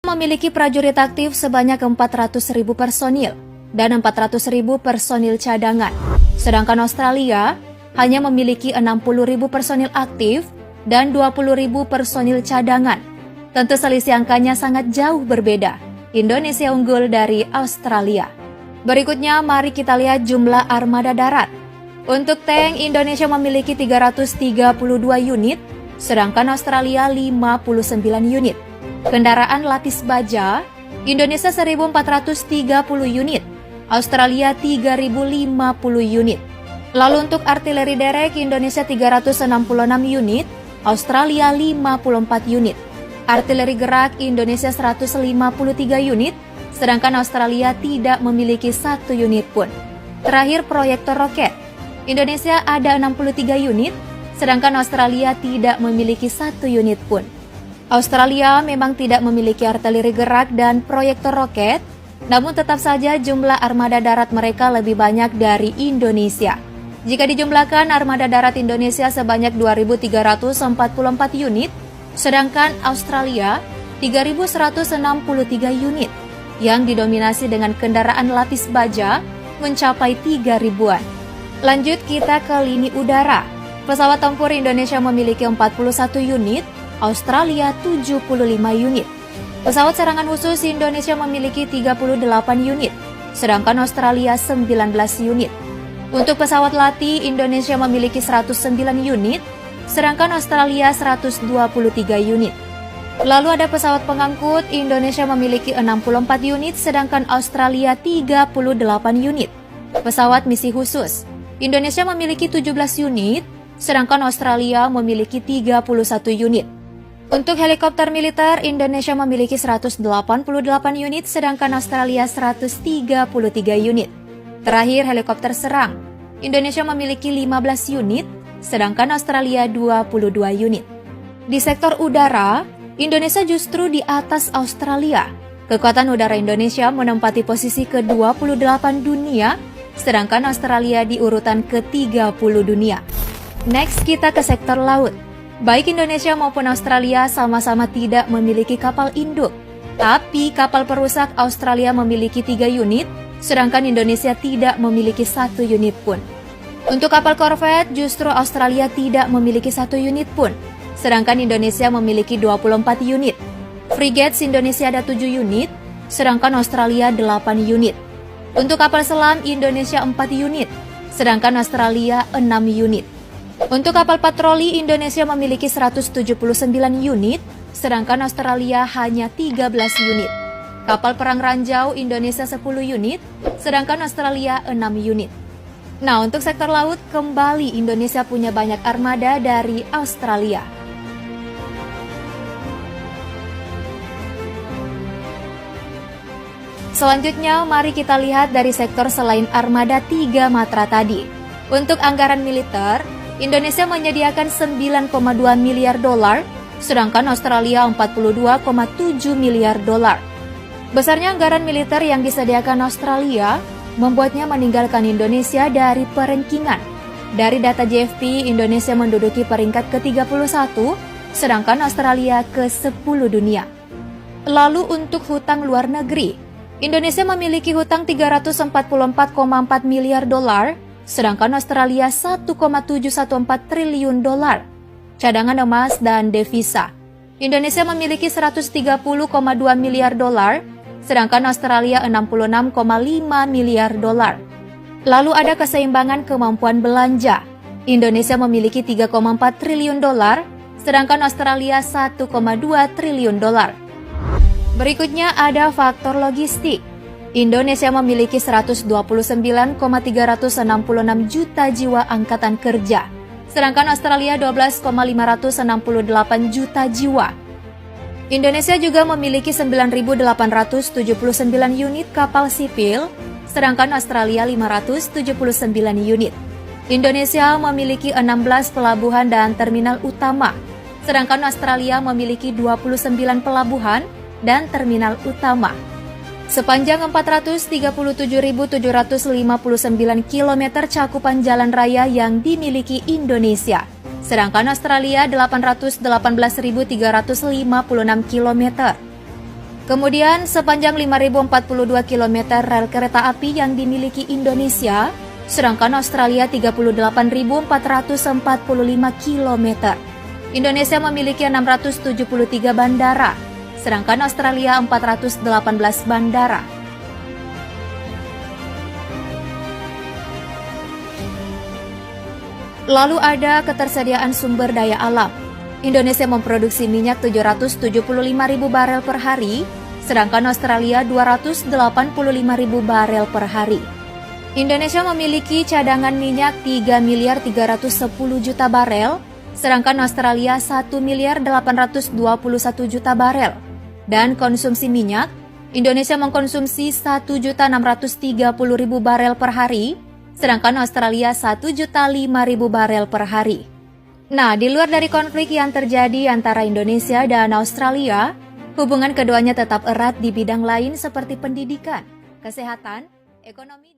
Memiliki prajurit aktif sebanyak 400.000 personil dan 400.000 personil cadangan. Sedangkan Australia hanya memiliki 60.000 personil aktif dan 20.000 personil cadangan. Tentu selisih angkanya sangat jauh berbeda. Indonesia unggul dari Australia. Berikutnya mari kita lihat jumlah armada darat. Untuk tank, Indonesia memiliki 332 unit, sedangkan Australia 59 unit. Kendaraan lapis baja, Indonesia 1.430 unit, Australia 3.050 unit. Lalu untuk artileri derek, Indonesia 366 unit, Australia 54 unit. Artileri gerak, Indonesia 153 unit, sedangkan Australia tidak memiliki 1 unit pun. Terakhir proyektor roket, Indonesia ada 63 unit, sedangkan Australia tidak memiliki 1 unit pun. Australia memang tidak memiliki artileri gerak dan proyektor roket, namun tetap saja jumlah armada darat mereka lebih banyak dari Indonesia. Jika dijumlahkan, armada darat Indonesia sebanyak 2.344 unit, sedangkan Australia 3.163 unit, yang didominasi dengan kendaraan lapis baja mencapai 3.000-an. Lanjut kita ke lini udara. Pesawat tempur Indonesia memiliki 41 unit, Australia 75 unit. Pesawat serangan khusus Indonesia memiliki 38 unit, sedangkan Australia 19 unit. Untuk pesawat latih, Indonesia memiliki 109 unit, sedangkan Australia 123 unit. Lalu ada pesawat pengangkut, Indonesia memiliki 64 unit, sedangkan Australia 38 unit. Pesawat misi khusus, Indonesia memiliki 17 unit, sedangkan Australia memiliki 31 unit. Untuk helikopter militer, Indonesia memiliki 188 unit, sedangkan Australia 133 unit. Terakhir, helikopter serang, Indonesia memiliki 15 unit, sedangkan Australia 22 unit. Di sektor udara, Indonesia justru di atas Australia. Kekuatan udara Indonesia menempati posisi ke-28 dunia, sedangkan Australia di urutan ke-30 dunia. Next, kita ke sektor laut. Baik Indonesia maupun Australia sama-sama tidak memiliki kapal induk. Tapi kapal perusak Australia memiliki 3 unit, sedangkan Indonesia tidak memiliki 1 unit pun. Untuk kapal korvet, justru Australia tidak memiliki 1 unit pun, sedangkan Indonesia memiliki 24 unit. Frigates Indonesia ada 7 unit, sedangkan Australia 8 unit. Untuk kapal selam, Indonesia 4 unit, sedangkan Australia 6 unit. Untuk kapal patroli, Indonesia memiliki 179 unit, sedangkan Australia hanya 13 unit. Kapal perang ranjau, Indonesia 10 unit, sedangkan Australia 6 unit. Nah, untuk sektor laut, kembali Indonesia punya banyak armada dari Australia. Selanjutnya, mari kita lihat dari sektor selain armada 3 matra tadi. Untuk anggaran militer, Indonesia menyediakan 9,2 miliar dolar, sedangkan Australia 42,7 miliar dolar. Besarnya anggaran militer yang disediakan Australia membuatnya meninggalkan Indonesia dari perankingan. Dari data JFP, Indonesia menduduki peringkat ke-31, sedangkan Australia ke-10 dunia. Lalu untuk hutang luar negeri, Indonesia memiliki hutang 344,4 miliar dolar, sedangkan Australia 1,714 triliun dolar. Cadangan emas dan devisa, Indonesia memiliki 130,2 miliar dolar, sedangkan Australia 66,5 miliar dolar. Lalu ada keseimbangan kemampuan belanja, Indonesia memiliki 3,4 triliun dolar, sedangkan Australia 1,2 triliun dolar. Berikutnya ada faktor logistik. Indonesia memiliki 129,366 juta jiwa angkatan kerja, sedangkan Australia 12,568 juta jiwa. Indonesia juga memiliki 9.879 unit kapal sipil, sedangkan Australia 579 unit. Indonesia memiliki 16 pelabuhan dan terminal utama, sedangkan Australia memiliki 29 pelabuhan dan terminal utama. Sepanjang 437.759 km cakupan jalan raya yang dimiliki Indonesia, sedangkan Australia 818.356 km. Kemudian sepanjang 5.042 km rel kereta api yang dimiliki Indonesia, sedangkan Australia 38.445 km. Indonesia memiliki 673 bandara, sedangkan Australia 418 bandara. Lalu ada ketersediaan sumber daya alam. Indonesia memproduksi minyak 775.000 barel per hari, sedangkan Australia 285.000 barel per hari. Indonesia memiliki cadangan minyak 3.310 juta barel, sedangkan Australia 1.821 juta barel. Dan konsumsi minyak, Indonesia mengkonsumsi 1.630.000 barel per hari, sedangkan Australia 1.005.000 barel per hari. Nah, di luar dari konflik yang terjadi antara Indonesia dan Australia, hubungan keduanya tetap erat di bidang lain seperti pendidikan, kesehatan, ekonomi,